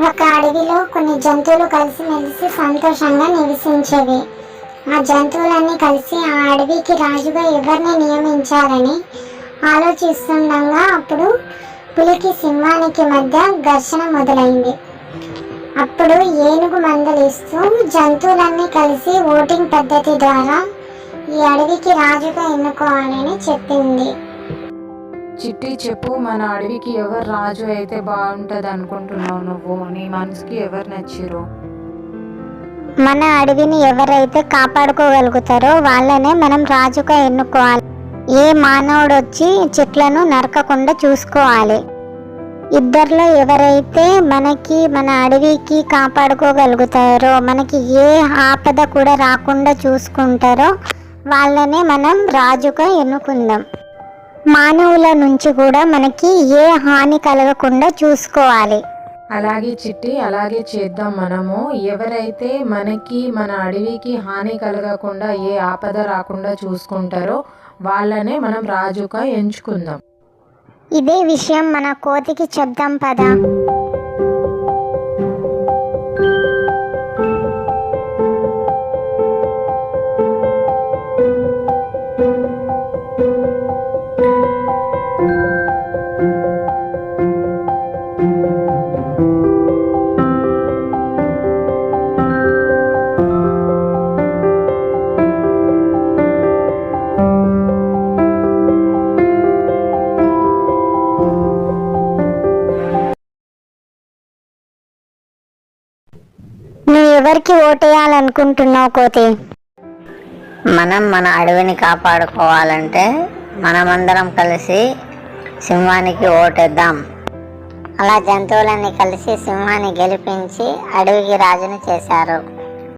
ఒక అడవిలో కొన్ని జంతువులు కలిసిమెలిసి సంతోషంగా నివసించేవి. ఆ జంతువులన్నీ కలిసి ఆ అడవికి రాజుగా ఎవరిని నియమించాలని ఆలోచిస్తుండగా అప్పుడు పులికి సింహానికి మధ్య ఘర్షణ మొదలైంది. అప్పుడు ఏనుగు మందలిస్తూ జంతువులన్నీ కలిసి ఓటింగ్ పద్ధతి ద్వారా ఈ అడవికి రాజుగా ఎన్నుకోవాలని చెప్పింది. చిట్టి చెప్పు, మన అడవికి ఎవరు రాజు అయితే బాగుంటుంది అనుకుంటున్నావు? నువ్వు నీ మనసుకి ఎవరు నచ్చిరు? మన అడవిని ఎవరైతే కాపాడుకోగలుగుతారో వాళ్ళనే మనం రాజుగా ఎన్నుకోవాలి. ఏ మానవుడు వచ్చి చెట్లను నరకకుండా చూసుకోవాలి. ఇద్దరిలో ఎవరైతే మన అడవికి కాపాడుకోగలుగుతారో, మనకి ఏ ఆపద కూడా రాకుండా చూసుకుంటారో వాళ్ళనే మనం రాజుగా ఎన్నుకుందాం. మానవుల నుంచి కూడా మనకి ఏ హాని కలగకుండా చూసుకోవాలి. అలాగే చిట్టి, అలాగే చేద్దాం. మనము ఎవరైతే మనకి మన అడవికి హాని కలగకుండా ఏ ఆపద రాకుండా చూసుకుంటారో వాళ్ళనే మనం రాజుగా ఎంచుకుందాం. ఇదే విషయం మన కోతికి చెప్దాం పదా. నువ్వు ఎవరికి ఓటేయాలనుకుంటున్నావు కోతి? మనం మన అడవిని కాపాడుకోవాలంటే మనమందరం కలిసి సింహానికి ఓటేద్దాం. అలా జంతువులన్నీ కలిసి సింహాన్ని గెలిపించి అడవికి రాజుని చేశారు.